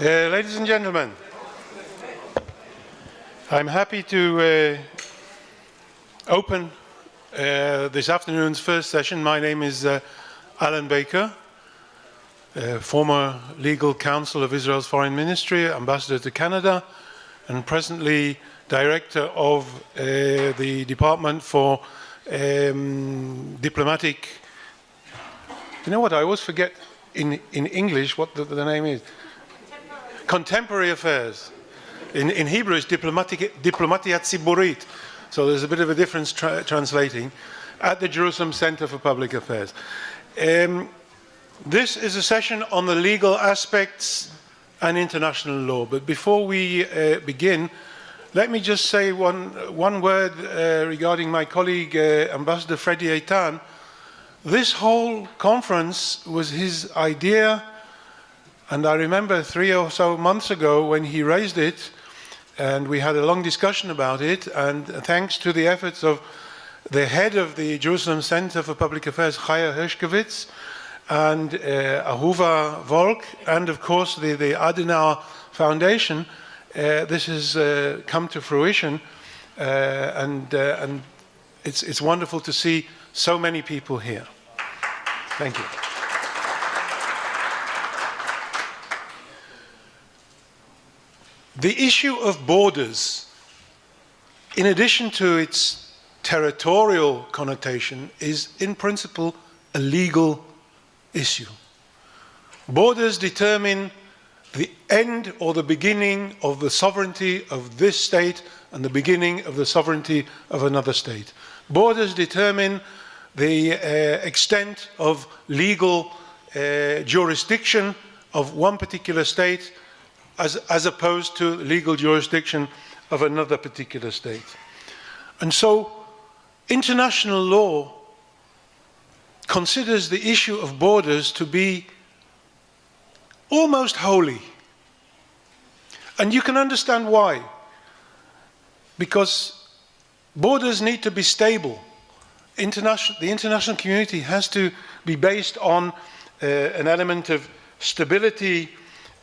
Ladies and gentlemen, I'm happy to open this afternoon's first session. My name is Alan Baker, former legal counsel of Israel's Foreign Ministry, ambassador to Canada, and presently director of the Department for Diplomatic... You know what, I always forget in English what the name is. Contemporary Affairs. In Hebrew, it's Diplomatia Tziburit. So there's a bit of a difference translating. At the Jerusalem Center for Public Affairs. This is a session on the legal aspects and international law. But before we begin, let me just say one word regarding my colleague, Ambassador Freddie Eitan. This whole conference was his idea. And I remember 3 or so months ago when he raised it, and we had a long discussion about it, and thanks to the efforts of the head of the Jerusalem Center for Public Affairs, Chaya Hershkovitz, and Ahuva Volk, and of course the Adenauer Foundation, this has come to fruition, and it's wonderful to see so many people here. Thank you. The issue of borders, in addition to its territorial connotation, is in principle a legal issue. Borders determine the end or the beginning of the sovereignty of this state and the beginning of the sovereignty of another state. Borders determine the extent of legal jurisdiction of one particular state as opposed to legal jurisdiction of another particular state. And so international law considers the issue of borders to be almost holy. And you can understand why. Because borders need to be stable. The international community has to be based on an element of stability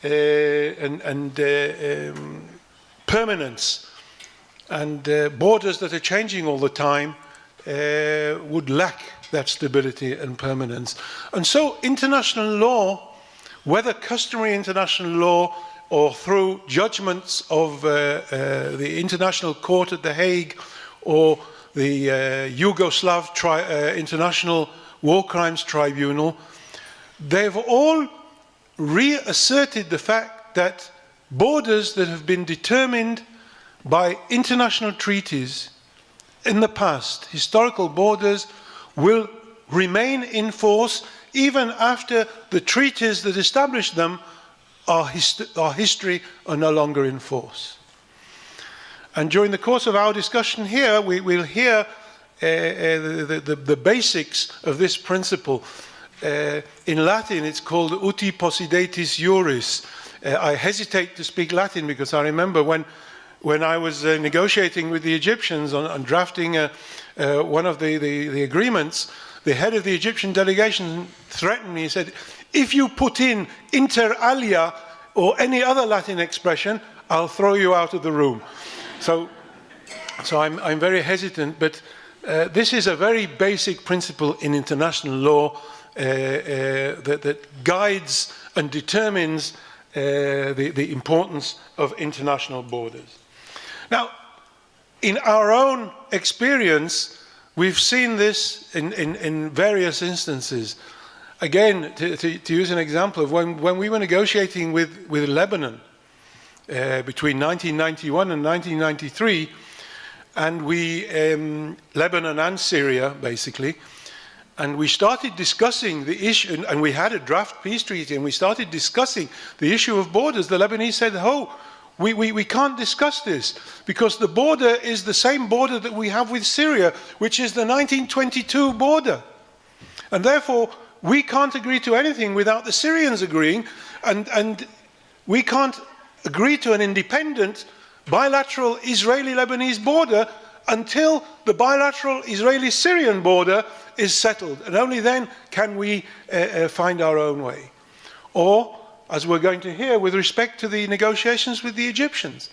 and permanence, and borders that are changing all the time would lack that stability and permanence. And so international law, whether customary international law or through judgments of the International Court at The Hague or the Yugoslav International War Crimes Tribunal, they've all reasserted the fact that borders that have been determined by international treaties in the past, historical borders, will remain in force even after the treaties that established them are history are no longer in force. And during the course of our discussion here, we will hear the basics of this principle. In Latin, it's called uti possidetis juris. I hesitate to speak Latin because I remember when I was negotiating with the Egyptians on drafting one of the agreements, the head of the Egyptian delegation threatened me. He said, if you put in inter alia or any other Latin expression, I'll throw you out of the room. So I'm very hesitant, but this is a very basic principle in international law that guides and determines the importance of international borders. Now, in our own experience, we've seen this in various instances. Again, to use an example of when we were negotiating with Lebanon between 1991 and 1993, and Lebanon and Syria, basically, and we started discussing the issue, and we had a draft peace treaty, and we started discussing the issue of borders. The Lebanese said, we can't discuss this, because the border is the same border that we have with Syria, which is the 1922 border. And therefore, we can't agree to anything without the Syrians agreeing, and we can't agree to an independent bilateral Israeli-Lebanese border until the bilateral Israeli-Syrian border is settled, and only then can we find our own way. Or as we're going to hear, with respect to the negotiations with the Egyptians.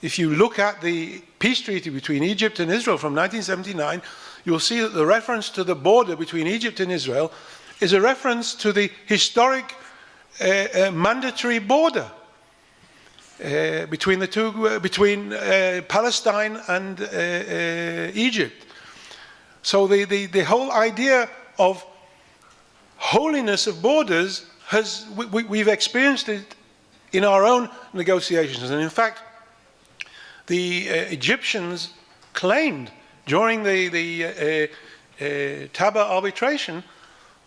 If you look at the peace treaty between Egypt and Israel from 1979, you'll see that the reference to the border between Egypt and Israel is a reference to the historic mandatory border between the two, between Palestine and Egypt. So the whole idea of holiness of borders we've experienced it in our own negotiations. And in fact, the Egyptians claimed during the Taba arbitration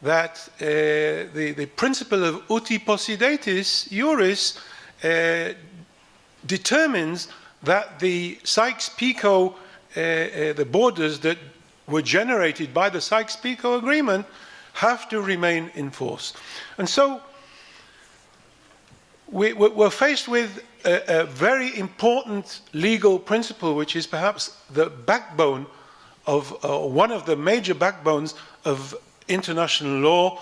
that the principle of uti possidetis juris determines that the Sykes-Picot, the borders that were generated by the Sykes-Picot agreement, have to remain in force. And so we're faced with a very important legal principle, which is perhaps the backbone of, one of the major backbones of international law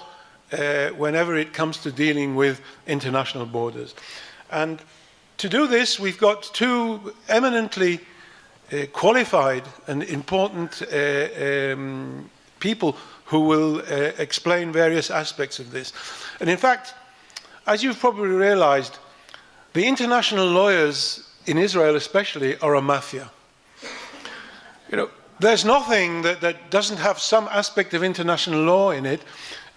whenever it comes to dealing with international borders. And to do this, we've got two eminently qualified and important people who will explain various aspects of this. And in fact, as you've probably realized, the international lawyers in Israel especially are a mafia. You know, there's nothing that doesn't have some aspect of international law in it,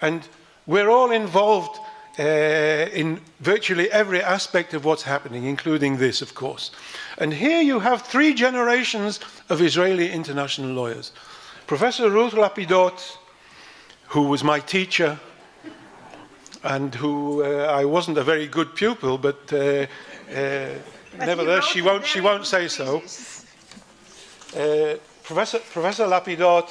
and we're all involved in virtually every aspect of what's happening, including this, of course. And here you have 3 generations of Israeli international lawyers. Professor Ruth Lapidoth, who was my teacher, and who I wasn't a very good pupil, but nevertheless she won't say so. Professor Lapidoth,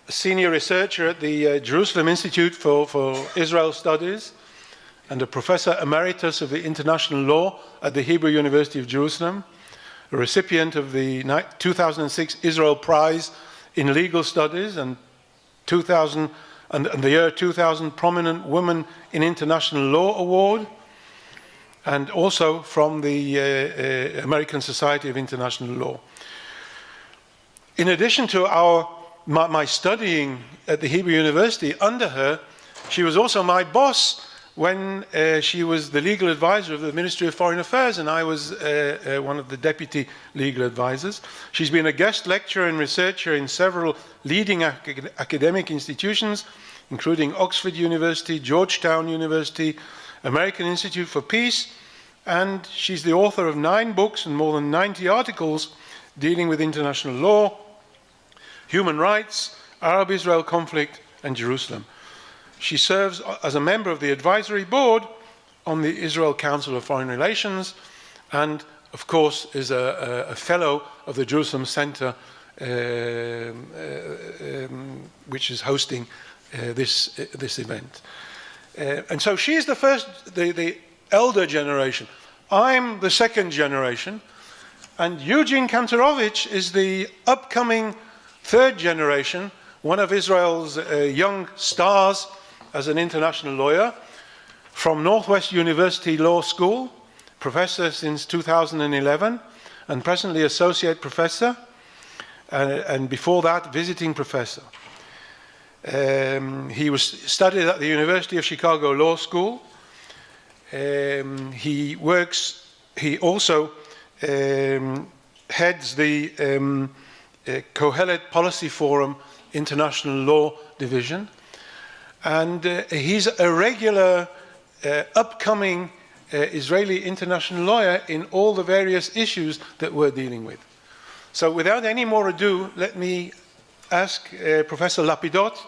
senior researcher at the Jerusalem Institute for Israel Studies, and a professor emeritus of the international law at the Hebrew University of Jerusalem, a recipient of the 2006 Israel Prize in Legal Studies, and the year 2000 Prominent Woman in International Law Award, and also from the American Society of International Law. In addition to my studying at the Hebrew University under her, she was also my boss when she was the legal advisor of the Ministry of Foreign Affairs, and I was one of the deputy legal advisors. She's been a guest lecturer and researcher in several leading academic institutions, including Oxford University, Georgetown University, American Institute for Peace, and she's the author of 9 books and more than 90 articles dealing with international law, human rights, Arab-Israel conflict, and Jerusalem. She serves as a member of the advisory board on the Israel Council of Foreign Relations, and of course is a fellow of the Jerusalem Center, which is hosting this event. And so she's the first, the elder generation. I'm the second generation, and Eugene Kantorovich is the upcoming third generation, one of Israel's young stars as an international lawyer, from Northwest University Law School, professor since 2011, and presently associate professor, and before that, visiting professor. He studied at the University of Chicago Law School. He also heads the Kohelet Policy Forum International Law Division. And he's a regular upcoming Israeli international lawyer in all the various issues that we're dealing with. So without any more ado, let me ask Professor Lapidoth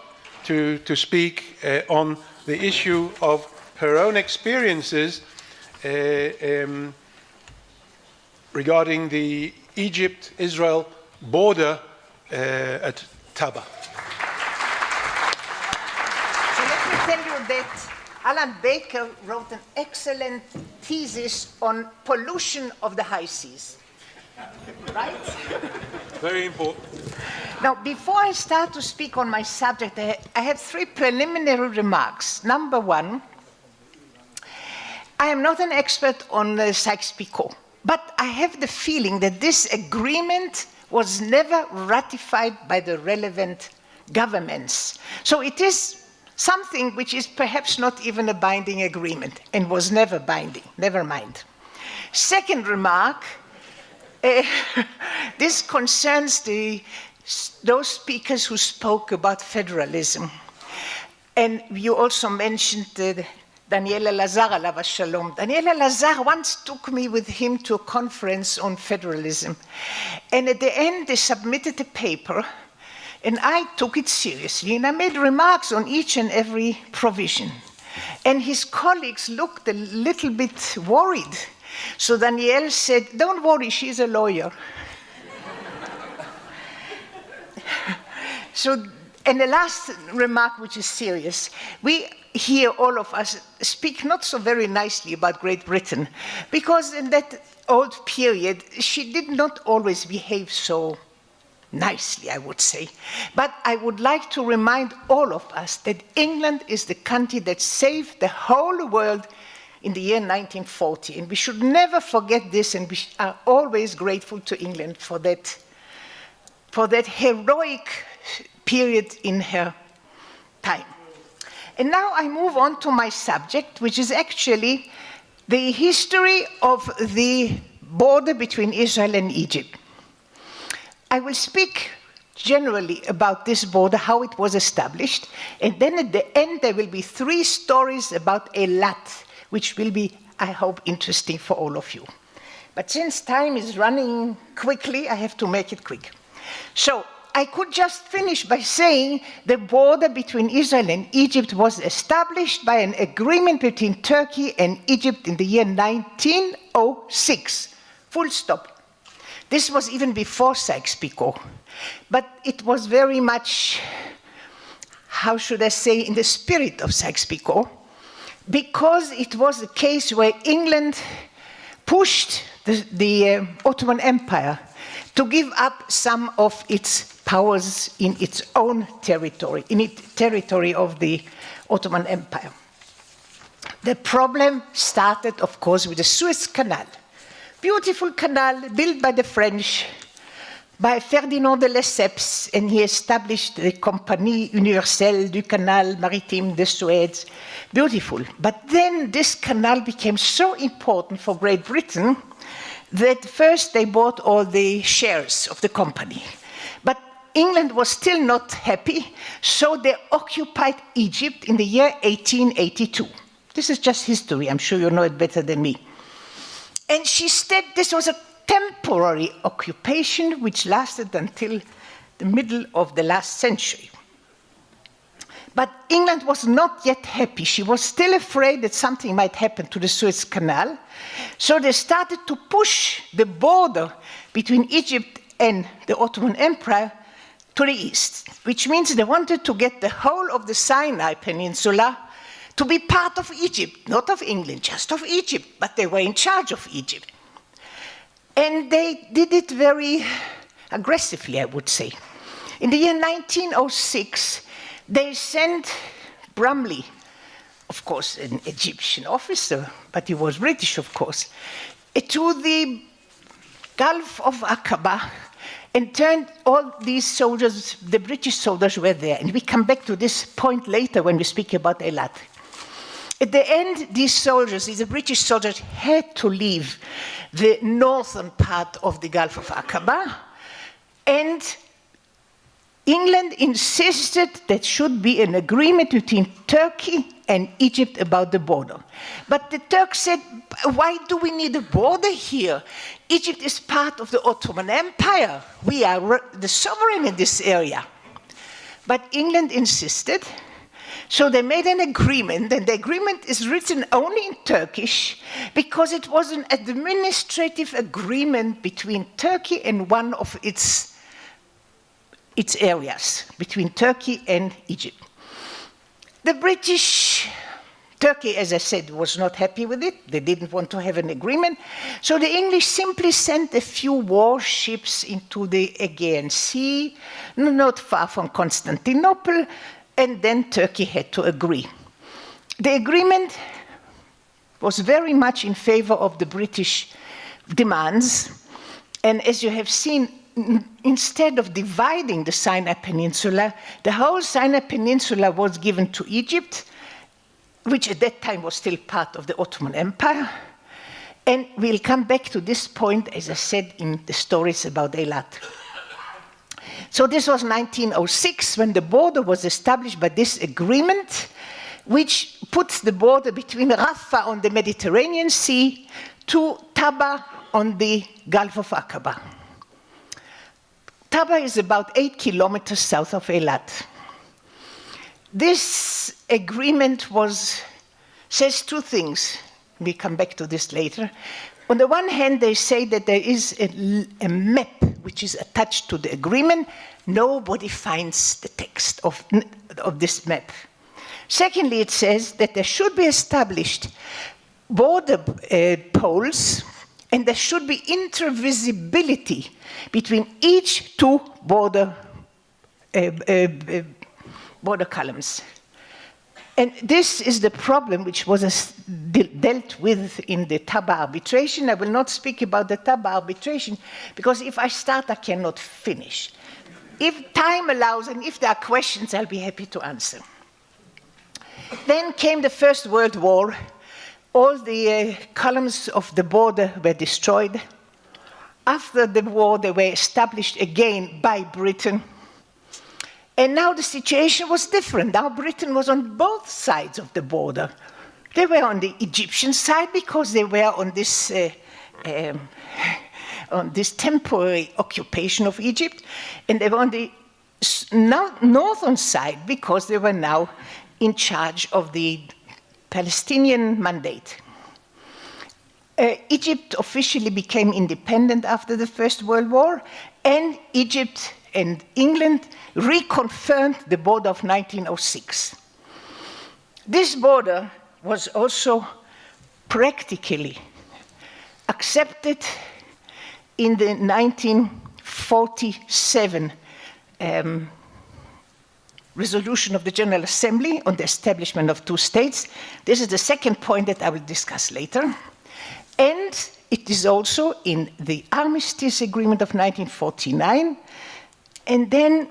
to speak on the issue of her own experiences regarding the Egypt-Israel border at Taba. So let me tell you that Alan Baker wrote an excellent thesis on pollution of the high seas. Right? Very important. Now, before I start to speak on my subject, I have 3 preliminary remarks. Number 1, I am not an expert on Sykes-Picot, but I have the feeling that this agreement was never ratified by the relevant governments. So it is something which is perhaps not even a binding agreement and was never binding, never mind. Second remark, this concerns those speakers who spoke about federalism. And you also mentioned Daniela Lazar, alava shalom. Daniela Lazar once took me with him to a conference on federalism. And at the end, they submitted a paper, and I took it seriously, and I made remarks on each and every provision. And his colleagues looked a little bit worried. So Danielle said, "Don't worry, she's a lawyer." And the last remark, which is serious, we here, all of us, speak not so very nicely about Great Britain, because in that old period, she did not always behave so nicely, I would say. But I would like to remind all of us that England is the country that saved the whole world in the year 1940. And we should never forget this, and we are always grateful to England for that heroic period in her time. And now I move on to my subject, which is actually the history of the border between Israel and Egypt. I will speak generally about this border, how it was established, and then at the end there will be 3 stories about Eilat, which will be, I hope, interesting for all of you. But since time is running quickly, I have to make it quick. So I could just finish by saying the border between Israel and Egypt was established by an agreement between Turkey and Egypt in the year 1906. Full stop. This was even before Sykes-Picot. But it was very much, how should I say, in the spirit of Sykes-Picot, because it was a case where England pushed the Ottoman Empire to give up some of its powers in its own territory, in the territory of the Ottoman Empire. The problem started, of course, with the Suez Canal. Beautiful canal built by the French, by Ferdinand de Lesseps, and he established the Compagnie Universelle du Canal Maritime de Suez. Beautiful. But then this canal became so important for Great Britain that first they bought all the shares of the company. But England was still not happy, so they occupied Egypt in the year 1882. This is just history, I'm sure you know it better than me. And she said this was a temporary occupation which lasted until the middle of the last century. But England was not yet happy. She was still afraid that something might happen to the Suez Canal. So they started to push the border between Egypt and the Ottoman Empire to the east, which means they wanted to get the whole of the Sinai Peninsula to be part of Egypt, not of England, just of Egypt, but they were in charge of Egypt. And they did it very aggressively, I would say. In the year 1906, they sent Brumley, of course, an Egyptian officer, but he was British, of course, to the Gulf of Aqaba and turned all these soldiers, the British soldiers were there. And we come back to this point later when we speak about Eilat. At the end, these British soldiers, had to leave the northern part of the Gulf of Aqaba, and England insisted that should be an agreement between Turkey and Egypt about the border. But the Turks said, why do we need a border here? Egypt is part of the Ottoman Empire. We are the sovereign in this area. But England insisted. So they made an agreement, and the agreement is written only in Turkish because it was an administrative agreement between Turkey and one of its areas, between Turkey and Egypt. The Turkey, as I said, was not happy with it. They didn't want to have an agreement. So the English simply sent a few warships into the Aegean Sea, not far from Constantinople, and then Turkey had to agree. The agreement was very much in favor of the British demands. And as you have seen, instead of dividing the Sinai Peninsula, the whole Sinai Peninsula was given to Egypt, which at that time was still part of the Ottoman Empire. And we'll come back to this point, as I said, in the stories about Eilat. So this was 1906, when the border was established by this agreement, which puts the border between Rafah on the Mediterranean Sea to Taba on the Gulf of Aqaba. Taba is about 8 kilometers south of Eilat. This agreement says two things. We come back to this later. On the one hand, they say that there is a map which is attached to the agreement. Nobody finds the text of this map. Secondly, it says that there should be established border poles, and there should be intervisibility between each two border columns. And this is the problem which was dealt with in the Taba arbitration. I will not speak about the Taba arbitration, because if I start, I cannot finish. If time allows, and if there are questions, I'll be happy to answer. Then came the First World War. All the columns of the border were destroyed. After the war, they were established again by Britain. And now the situation was different. Now Britain was on both sides of the border. They were on the Egyptian side because they were on this temporary occupation of Egypt, and they were on the northern side because they were now in charge of the Palestinian mandate. Egypt officially became independent after the First World War, and Egypt and England reconfirmed the border of 1906. This border was also practically accepted in the 1947 resolution of the General Assembly on the establishment of two states. This is the second point that I will discuss later. And it is also in the Armistice Agreement of 1949. And then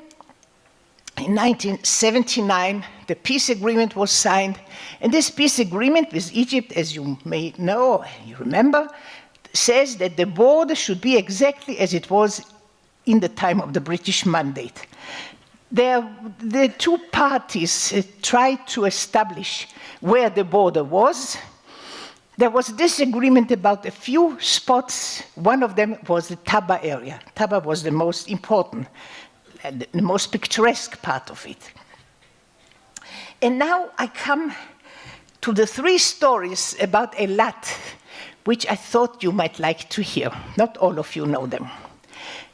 in 1979, the peace agreement was signed. And this peace agreement with Egypt, as you may know, you remember, says that the border should be exactly as it was in the time of the British mandate. The two parties tried to establish where the border was. There was disagreement about a few spots. One of them was the Taba area. Taba was the most important, the most picturesque part of it. And now I come to the three stories about Eilat, which I thought you might like to hear. Not all of you know them.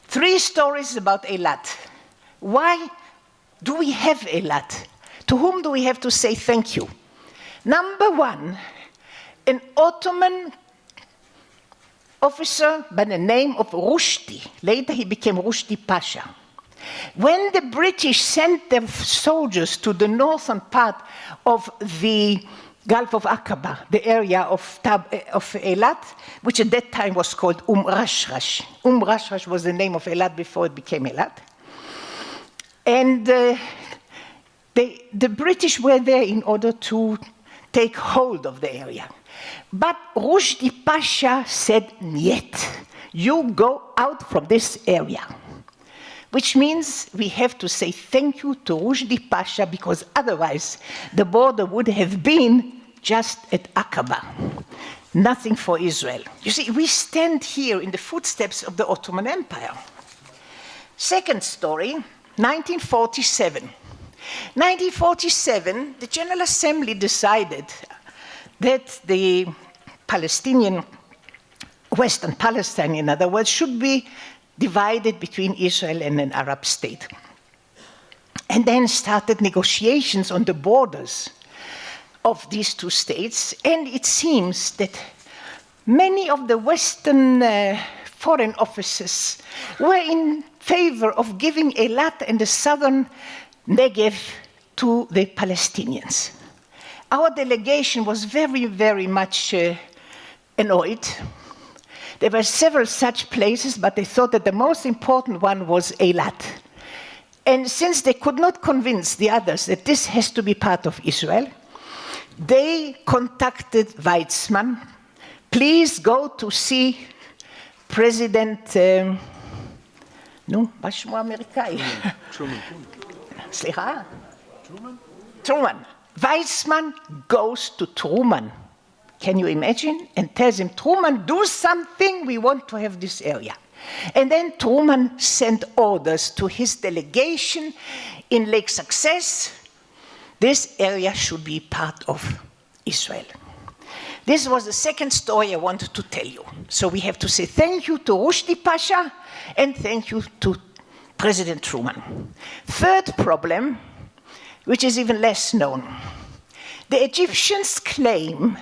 Three stories about Eilat. Why do we have Eilat? To whom do we have to say thank you? Number one, an Ottoman officer by the name of Rushdie. Later he became Rushdie Pasha. When the British sent their soldiers to the northern part of the Gulf of Aqaba, the area of Eilat, which at that time was called Rashrash. Rashrash was the name of Eilat before it became Eilat. And the British were there in order to take hold of the area. But Rushdie Pasha said, "Niet, you go out from this area." Which means we have to say thank you to Rushdie Pasha, because otherwise the border would have been just at Aqaba. Nothing for Israel. You see, we stand here in the footsteps of the Ottoman Empire. Second story, 1947. 1947, the General Assembly decided that the Palestinian, Western Palestine, in other words, should be divided between Israel and an Arab state. And then started negotiations on the borders of these two states, and it seems that many of the Western foreign officers were in favor of giving Eilat and the southern Negev to the Palestinians. our delegation was very, very much annoyed. There were several such places, but they thought that the most important one was Eilat. And since they could not convince the others that this has to be part of Israel, they contacted Weizmann. Please go to see President, מה שמו האמריקאי? סליחה? Truman. Weizmann goes to Truman. Can you imagine? And tells him, Truman, do something, we want to have this area. And then Truman sent orders to his delegation in Lake Success. This area should be part of Israel. This was the second story I wanted to tell you. So we have to say thank you to Rushdie Pasha and thank you to President Truman. Third problem, which is even less known. The Egyptians claim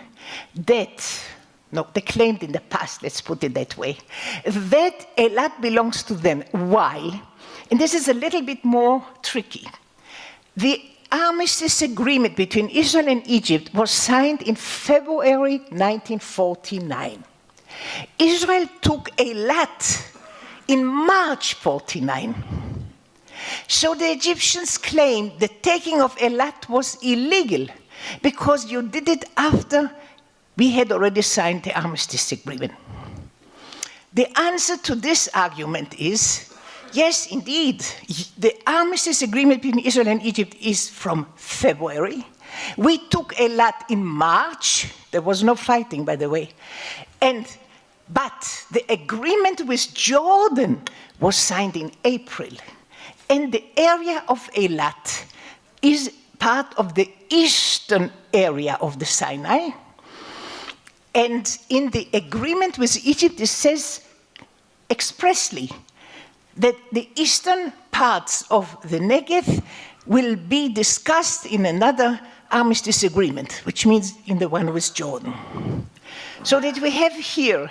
that, no, they claimed in the past, let's put it that way, that Eilat belongs to them. Why? And this is a little bit more tricky. The Armistice agreement between Israel and Egypt was signed in February 1949. Israel took Eilat in March 49. So the Egyptians claimed the taking of Eilat was illegal because you did it after we had already signed the Armistice agreement. The answer to this argument is, yes, indeed, the Armistice agreement between Israel and Egypt is from February. We took Eilat in March. There was no fighting, by the way. But the agreement with Jordan was signed in April. And the area of Eilat is part of the eastern area of the Sinai. And in the agreement with Egypt, it says expressly that the eastern parts of the Negev will be discussed in another armistice agreement, which means in the one with Jordan. So that we have here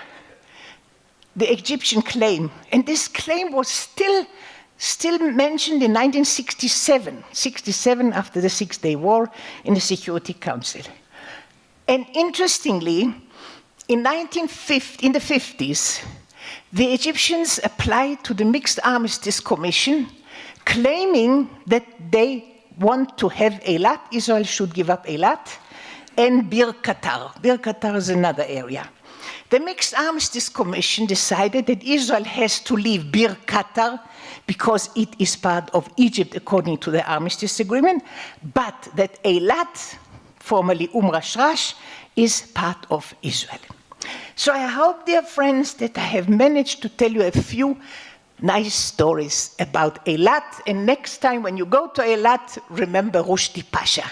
the Egyptian claim, and this claim was still mentioned in 1967, 67 after the Six-Day War in the Security Council. And interestingly, in the 50s, the Egyptians applied to the Mixed Armistice Commission, claiming that they want to have Eilat, Israel should give up Eilat, and Bir Qatar. Bir Qatar is another area. The Mixed Armistice Commission decided that Israel has to leave Bir Qatar because it is part of Egypt according to the Armistice Agreement, but that Eilat, formerly Rashrash, is part of Israel. So I hope, dear friends, that I have managed to tell you a few nice stories about Eilat, and next time when you go to Eilat, remember Rushdie Pasha.